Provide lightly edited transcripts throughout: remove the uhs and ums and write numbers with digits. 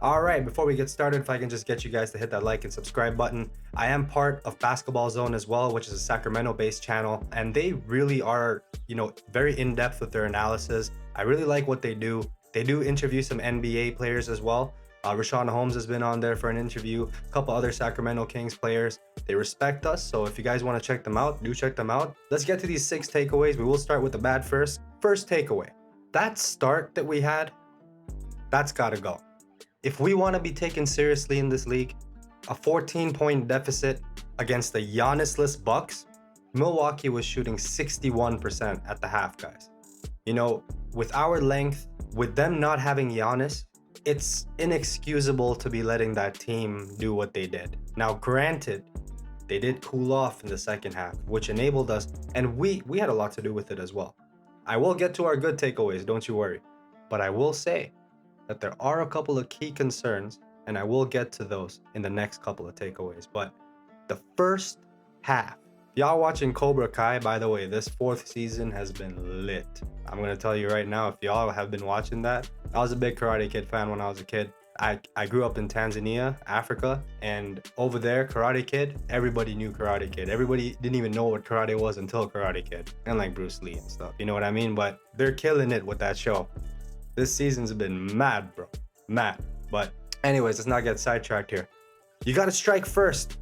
All right, before we get started, if I can just get you guys to hit that like and subscribe button. I am part of Basketball Zone as well, which is a Sacramento-based channel, and they really are, very in-depth with their analysis. I really like what they do. They do interview some NBA players as well. Rashawn Holmes has been on there for an interview, a couple other Sacramento Kings players. They respect us, so if you guys want to check them out, do check them out. Let's get to these 6 takeaways. We will start with the bad first. First takeaway, that start that we had, that's got to go. If we want to be taken seriously in this league, a 14-point deficit against the Giannis-less Bucks, Milwaukee was shooting 61% at the half, guys. With our length, with them not having Giannis, it's inexcusable to be letting that team do what they did. Now, granted, they did cool off in the second half, which enabled us, and we had a lot to do with it as well. I will get to our good takeaways, don't you worry. But I will say that there are a couple of key concerns, and I will get to those in the next couple of takeaways. But the first half, if y'all watching Cobra Kai, by the way, this 4th season has been lit. I'm going to tell you right now, if y'all have been watching that, I was a big Karate Kid fan when I was a kid. I grew up in Tanzania, Africa, and over there, Karate Kid, everybody knew Karate Kid. Everybody didn't even know what karate was until Karate Kid, and like Bruce Lee and stuff, you know what I mean? But they're killing it with that show. This season's been mad, bro. Mad. But anyways, let's not get sidetracked here. You gotta strike first,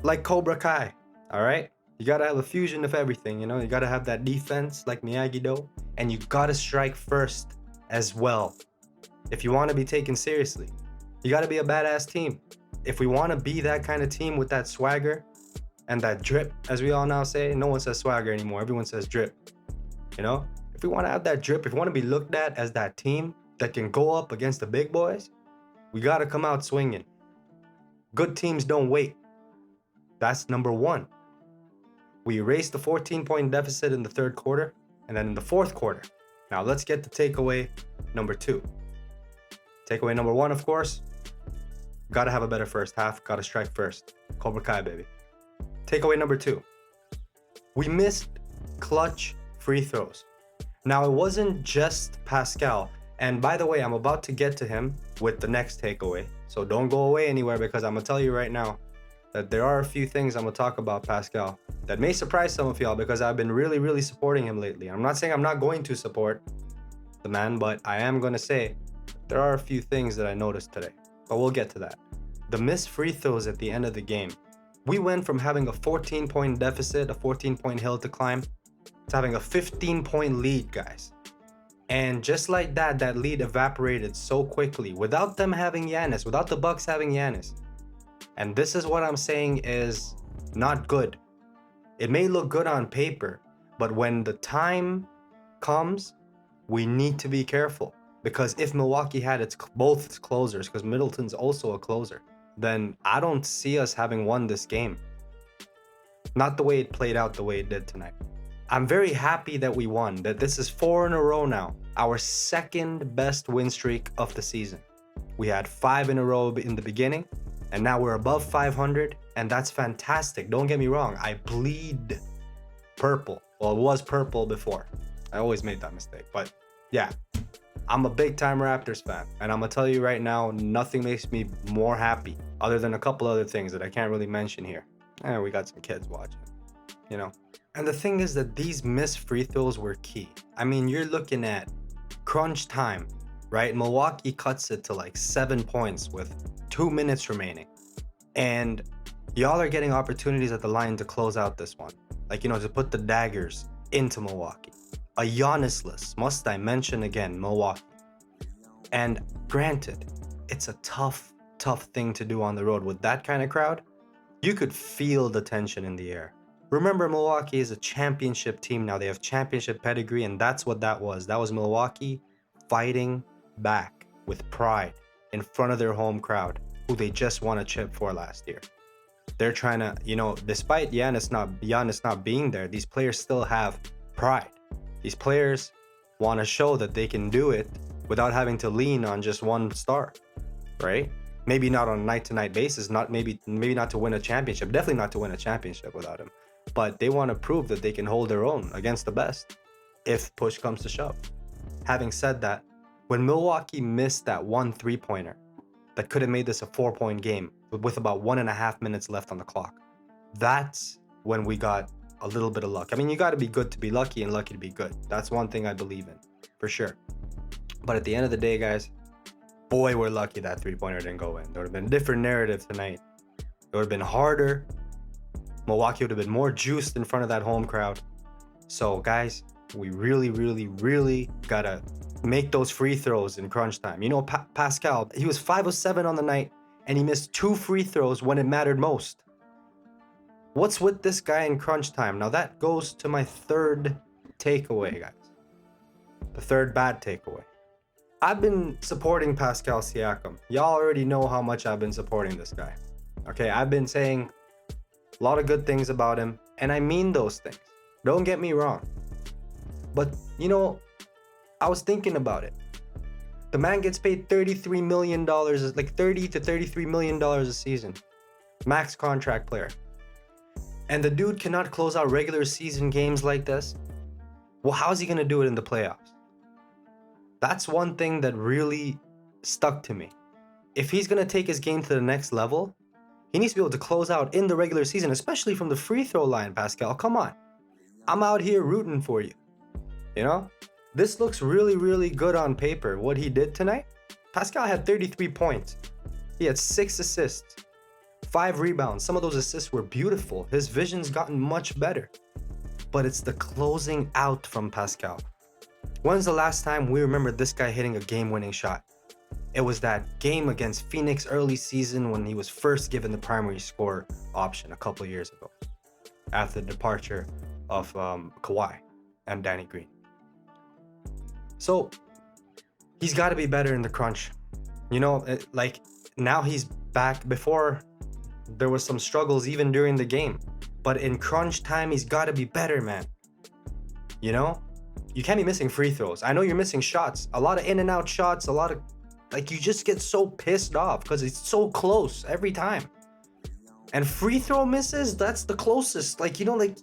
like Cobra Kai, all right? You gotta have a fusion of everything, you gotta have that defense like Miyagi-Do, and you gotta strike first as well. If you want to be taken seriously, you gotta be a badass team. If we want to be that kind of team with that swagger and that drip, as we all now say, no one says swagger anymore. Everyone says drip, If we want to have that drip, if we want to be looked at as that team that can go up against the big boys, we got to come out swinging. Good teams don't wait. That's number 1. We erased the 14-point deficit in the 3rd quarter, and then in the 4th quarter. Now let's get to takeaway number 2. Takeaway number 1, of course, got to have a better first half, got to strike first. Cobra Kai, baby. Takeaway number 2, we missed clutch free throws. Now, it wasn't just Pascal. And by the way, I'm about to get to him with the next takeaway. So don't go away anywhere, because I'm going to tell you right now that there are a few things I'm going to talk about Pascal that may surprise some of y'all, because I've been really, really supporting him lately. I'm not saying I'm not going to support the man, but I am going to say there are a few things that I noticed today. But we'll get to that. The missed free throws at the end of the game. We went from having a 14-point deficit, a 14-point hill to climb, to having a 15-point lead, guys. And just like that, that lead evaporated so quickly without them having Giannis, without the Bucks having Giannis. And this is what I'm saying is not good. It may look good on paper, but when the time comes, we need to be careful. Because if Milwaukee had both its closers, because Middleton's also a closer, then I don't see us having won this game. Not the way it played out, the way it did tonight. I'm very happy that we won, that this is 4 in a row now. Our 2nd best win streak of the season. We had 5 in a row in the beginning, and now we're above 500, and that's fantastic. Don't get me wrong, I bleed purple. Well, it was purple before. I always made that mistake, but yeah. I'm a big-time Raptors fan, and I'm going to tell you right now, nothing makes me more happy, other than a couple other things that I can't really mention here. And we got some kids watching, And the thing is that these missed free throws were key. I mean, you're looking at crunch time, right? Milwaukee cuts it to like 7 points with 2 minutes remaining. And y'all are getting opportunities at the line to close out this one. Like, to put the daggers into Milwaukee. A Giannis-less, must I mention again, Milwaukee. And granted, it's a tough thing to do on the road with that kind of crowd. You could feel the tension in the air. Remember, Milwaukee is a championship team now. They have championship pedigree, and that's what that was. That was Milwaukee fighting back with pride in front of their home crowd, who they just won a chip for last year. They're trying to, despite Giannis not being there, these players still have pride. These players want to show that they can do it without having to lean on just one star, right? Maybe not on a night-to-night basis, maybe not to win a championship, definitely not to win a championship without him. But they want to prove that they can hold their own against the best if push comes to shove. Having said that, when Milwaukee missed that 1 3-pointer, that could have made this a 4-point game with about 1.5 minutes left on the clock. That's when we got a little bit of luck. I mean, you got to be good to be lucky and lucky to be good. That's one thing I believe in, for sure. But at the end of the day, guys, boy, we're lucky that 3-pointer didn't go in. There would have been a different narrative tonight. It would have been harder. Milwaukee would have been more juiced in front of that home crowd. So, guys, we really, really, really got to make those free throws in crunch time. You know, Pascal, he was 5 of 7 on the night, and he missed 2 free throws when it mattered most. What's with this guy in crunch time? Now, that goes to my third takeaway, guys. The third bad takeaway. I've been supporting Pascal Siakam. Y'all already know how much I've been supporting this guy. Okay, I've been saying a lot of good things about him, and I mean those things. Don't get me wrong. But, you know, I was thinking about it. The man gets paid $33 million, like $30 to $33 million a season. Max contract player. And the dude cannot close out regular season games like this. Well, how's he going to do it in the playoffs? That's one thing that really stuck to me. If he's going to take his game to the next level, he needs to be able to close out in the regular season, especially from the free throw line, Pascal. Come on. I'm out here rooting for you. You know? This looks really, really good on paper, what he did tonight. Pascal had 33 points. He had 6 assists, 5 rebounds. Some of those assists were beautiful. His vision's gotten much better. But it's the closing out from Pascal. When's the last time we remember this guy hitting a game-winning shot? It was that game against Phoenix early season when he was first given the primary score option a couple of years ago, after the departure of Kawhi and Danny Green. So he's got to be better in the crunch. You know, like now he's back. Before there was some struggles even during the game, but in crunch time he's got to be better, man. You know, you can't be missing free throws. I know you're missing shots, a lot of in and out shots, a lot of, like, you just get so pissed off because it's so close every time. And free throw misses, that's the closest. Like, you know, like,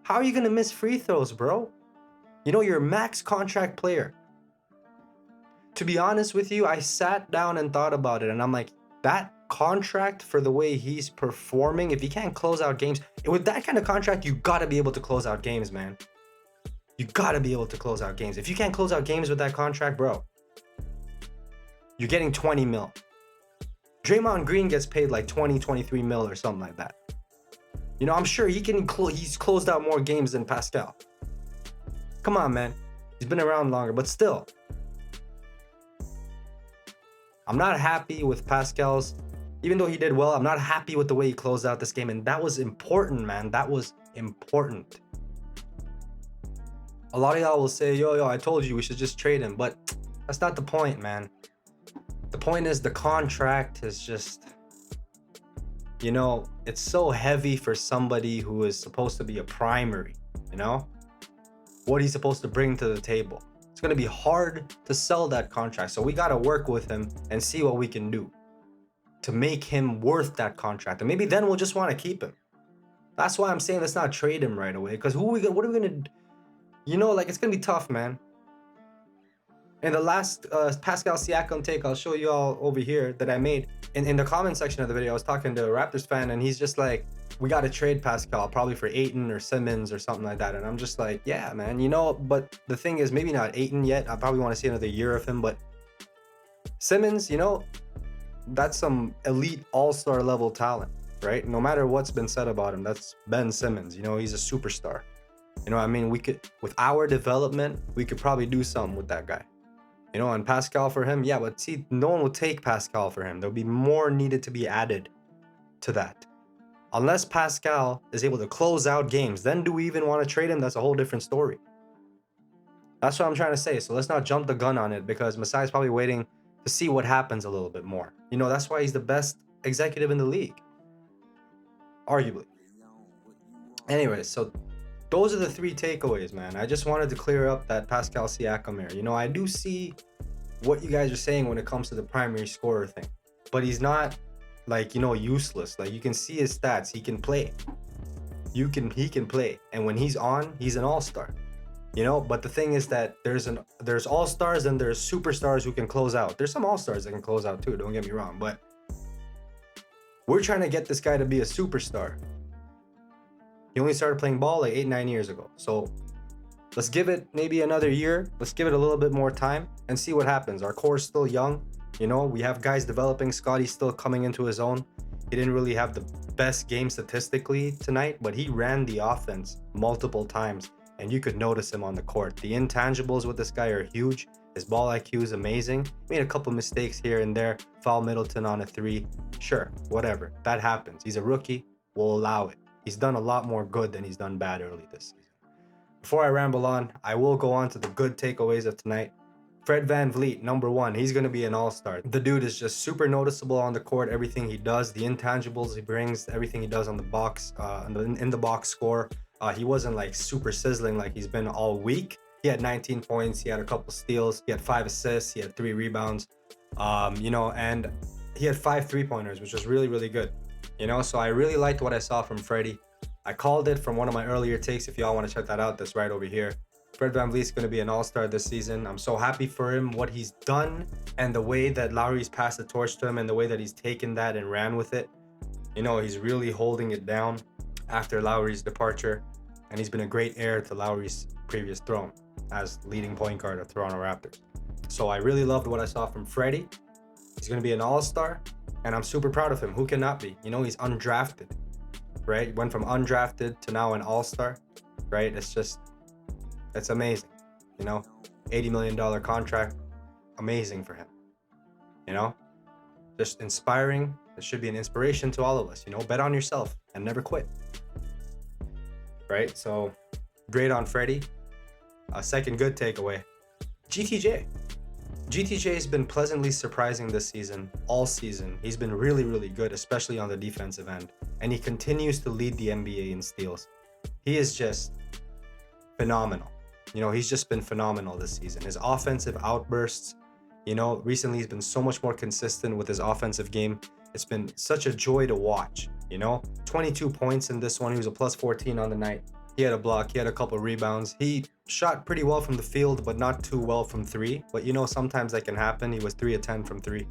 how are you gonna miss free throws, bro? You know, you're a max contract player. To be honest with you, I sat down and thought about it, and I'm like, that contract, for the way he's performing, if he can't close out games, with that kind of contract, you gotta be able to close out games, man. You gotta be able to close out games. If you can't close out games with that contract, bro, you're getting 20 mil. Draymond Green gets paid like 20, 23 mil or something like that. You know, I'm sure he's closed out more games than Pascal. Come on, man. He's been around longer, but still. I'm not happy with Pascal's, even though he did well, I'm not happy with the way he closed out this game. And that was important, man. That was important. A lot of y'all will say, yo, I told you we should just trade him. But that's not the point, man. The point is the contract is just, you know, it's so heavy for somebody who is supposed to be a primary, you know? What he's supposed to bring to the table. It's going to be hard to sell that contract. So we got to work with him and see what we can do to make him worth that contract. And maybe then we'll just want to keep him. That's why I'm saying let's not trade him right away. Because what are we going to do? You know, like, it's going to be tough, man. In the last Pascal Siakam take, I'll show you all over here that I made. In the comment section of the video, I was talking to a Raptors fan, and he's just like, we got to trade Pascal, probably for Ayton or Simmons or something like that. And I'm just like, yeah, man, you know, but the thing is, maybe not Ayton yet. I probably want to see another year of him, but Simmons, you know, that's some elite all-star level talent, right? No matter what's been said about him, that's Ben Simmons. You know, he's a superstar. You know what I mean? We could, with our development, we could probably do something with that guy. You know, and Pascal for him, yeah, but see, no one will take Pascal for him. There'll be more needed to be added to that. Unless Pascal is able to close out games, then do we even want to trade him? That's a whole different story. That's what I'm trying to say. So let's not jump the gun on it, because Masai's probably waiting to see what happens a little bit more. You know, that's why he's the best executive in the league. Arguably. Anyways, so those are the 3 takeaways, man. I just wanted to clear up that Pascal Siakam here. You know, I do see what you guys are saying when it comes to the primary scorer thing. But he's not, like, you know, useless. Like, you can see his stats. He can play. He can play. And when he's on, he's an all-star. But the thing is that there's all-stars and there's superstars who can close out. There's some all-stars that can close out too, don't get me wrong, but we're trying to get this guy to be a superstar. He only started playing ball like 8-9 years ago. So let's give it maybe another year. Let's give it a little bit more time and see what happens. Our core is still young. We have guys developing. Scotty's still coming into his own. He didn't really have the best game statistically tonight, but he ran the offense multiple times, and you could notice him on the court. The intangibles with this guy are huge. His ball IQ is amazing. Made a couple mistakes here and there. Foul Middleton on a 3. Sure, whatever. That happens. He's a rookie. We'll allow it. He's done a lot more good than he's done bad early this season. Before I ramble on, I will go on to the good takeaways of tonight. Fred VanVleet, number 1. He's going to be an all-star. The dude is just super noticeable on the court. Everything he does, the intangibles he brings, everything he does on the box, in the box score. He wasn't like super sizzling like he's been all week. He had 19 points. He had a couple steals. He had 5 assists. He had 3 rebounds. And he had 5 3-pointers, which was really, really good. So I really liked what I saw from Freddie. I called it from one of my earlier takes. If y'all want to check that out, that's right over here. Fred VanVleet's going to be an all-star this season. I'm so happy for him, what he's done, and the way that Lowry's passed the torch to him, and the way that he's taken that and ran with it. He's really holding it down after Lowry's departure, and he's been a great heir to Lowry's previous throne as leading point guard of Toronto Raptors. So I really loved what I saw from Freddie. He's going to be an all-star, and I'm super proud of him. Who cannot be? He's undrafted, right? Went from undrafted to now an all-star, right? It's amazing, $80 million contract, amazing for him, just inspiring. It should be an inspiration to all of us, bet on yourself and never quit, right? So great on Freddie. Second good takeaway, GTJ. GTJ has been pleasantly surprising this season, all season. He's been really, really good, especially on the defensive end, and he continues to lead the NBA in steals. He is just phenomenal. He's just been phenomenal this season. His offensive outbursts, recently he's been so much more consistent with his offensive game. It's been such a joy to watch, 22 points in this one. He was a plus 14 on the night. He had a block. He had a couple rebounds. He shot pretty well from the field, but not too well from 3. But, sometimes that can happen. He was 3 of 10 from 3.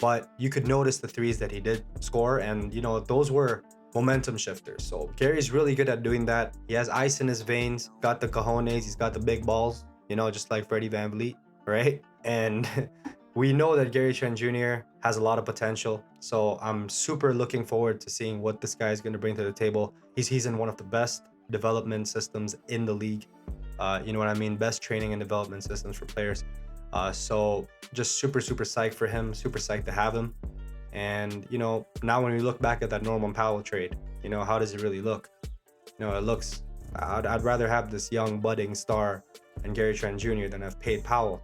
But you could notice the threes that he did score, and, those were momentum shifters. So Gary's really good at doing that. He has ice in his veins, got the cojones, he's got the big balls, just like Freddie VanVleet, right? And we know that Gary Trent Jr. has a lot of potential. So I'm super looking forward to seeing what this guy is going to bring to the table. He's in one of the best development systems in the league. You know what I mean? Best training and development systems for players. So just super, super psyched for him, super psyched to have him. And, now when we look back at that Norman Powell trade, how does it really look? It looks, I'd rather have this young budding star and Gary Trent Jr. than have paid Powell,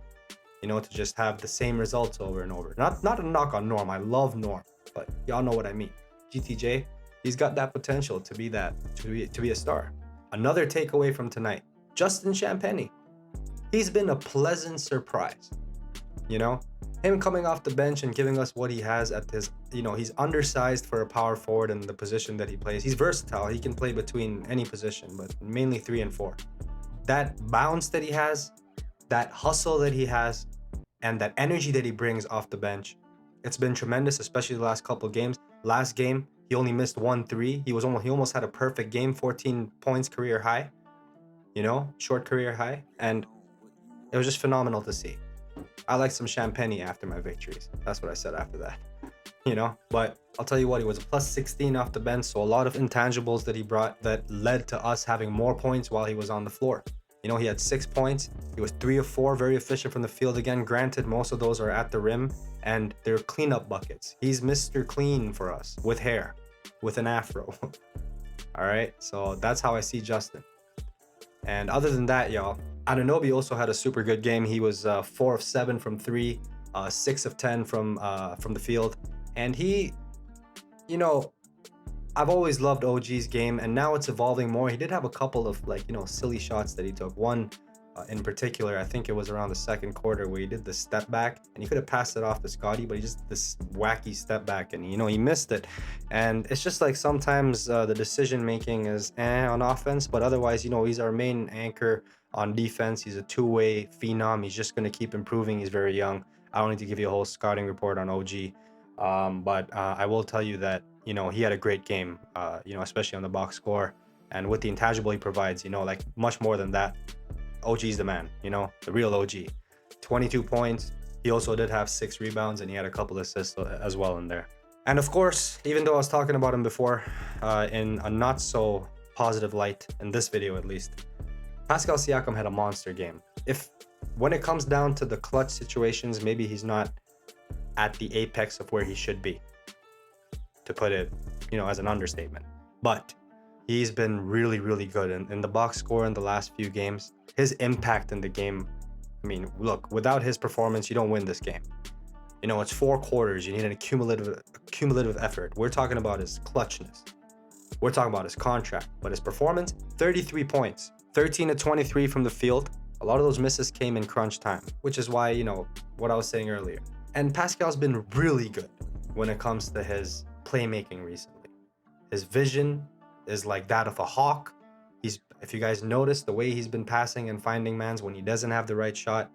to just have the same results over and over. Not a knock on Norm. I love Norm, but y'all know what I mean. GTJ, he's got that potential to be a star. Another takeaway from tonight, Justin Champagnie. He's been a pleasant surprise, Him coming off the bench and giving us what he has at his, he's undersized for a power forward in the position that he plays. He's versatile. He can play between any position, but mainly 3 and 4. That bounce that he has, that hustle that he has, and that energy that he brings off the bench, it's been tremendous, especially the last couple of games. Last game, he only missed 1 3. He almost had a perfect game, 14 points career high, short career high. And it was just phenomenal to see. I like some Champagnie after my victories. That's what I said after that, But I'll tell you what, he was a plus 16 off the bench, so a lot of intangibles that he brought that led to us having more points while he was on the floor. He had 6 points. He was 3 of 4, very efficient from the field. Again, granted, most of those are at the rim, and they're cleanup buckets. He's Mr. Clean for us, with hair, with an afro. All right, so that's how I see Justin. And other than that, y'all, Anunoby also had a super good game. He was 4 of 7 from 3, 6 of 10 from the field. And he, I've always loved OG's game, and now it's evolving more. He did have a couple of silly shots that he took. One in particular, I think it was around the second quarter, where he did the step back, and he could have passed it off to Scotty, but he just this wacky step back, and he missed it. And it's just like sometimes the decision making is on offense, but otherwise, he's our main anchor on defense. He's a two-way phenom. He's just going to keep improving. He's very young. I don't need to give you a whole scouting report on OG, but I will tell you that, you know, he had a great game, you know, especially on the box score. And with the intangible he provides, you know, like much more than that, OG's the man, you know, the real OG. 22 points. He also did have 6 rebounds, and he had a couple assists as well in there. And of course, even though I was talking about him before in a not so positive light, in this video at least, Pascal Siakam had a monster game. If when it comes down to the clutch situations, maybe he's not at the apex of where he should be, to put it, you know, as an understatement. But he's been really, really good in the box score in the last few games. His impact in the game, I mean, look, without his performance, you don't win this game. You know, it's 4 quarters. You need an cumulative effort. We're talking about his clutchness. We're talking about his contract. But his performance, 33 points, 13 to 23 from the field. A lot of those misses came in crunch time, which is why, you know, what I was saying earlier. And Pascal's been really good when it comes to his playmaking recently. His vision is like that of a hawk. If you guys notice the way he's been passing and finding mans when he doesn't have the right shot,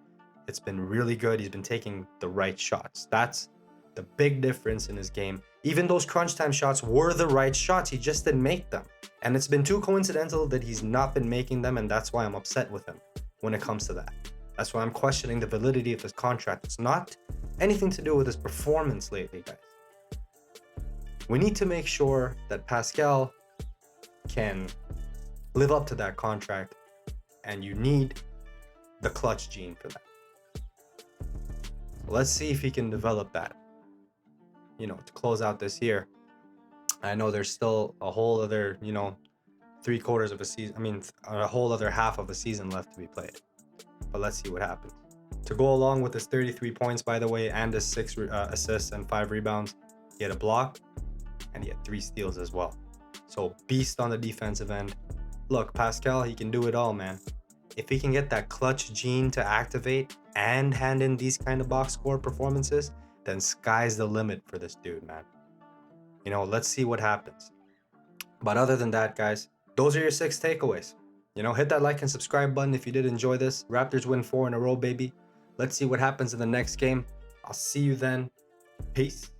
it's been really good. He's been taking the right shots. That's the big difference in his game. Even those crunch time shots were the right shots. He just didn't make them. And it's been too coincidental that he's not been making them, and that's why I'm upset with him when it comes to that. That's why I'm questioning the validity of his contract. It's not anything to do with his performance lately, guys. We need to make sure that Pascal can live up to that contract, and you need the clutch gene for that. Let's see if he can develop that, you know, to close out this year. I know there's still a whole other, you know, 3/4 of a season. I mean, a whole other half of a season left to be played. But let's see what happens. To go along with his 33 points, by the way, and his 6 assists and 5 rebounds, he had a block and he had 3 steals as well. So beast on the defensive end. Look, Pascal, he can do it all, man. If he can get that clutch gene to activate and hand in these kind of box score performances, then sky's the limit for this dude, man. You know, let's see what happens. But other than that, guys, those are your 6 takeaways. You know, hit that like and subscribe button if you did enjoy this. Raptors win 4 in a row, baby. Let's see what happens in the next game. I'll see you then. Peace.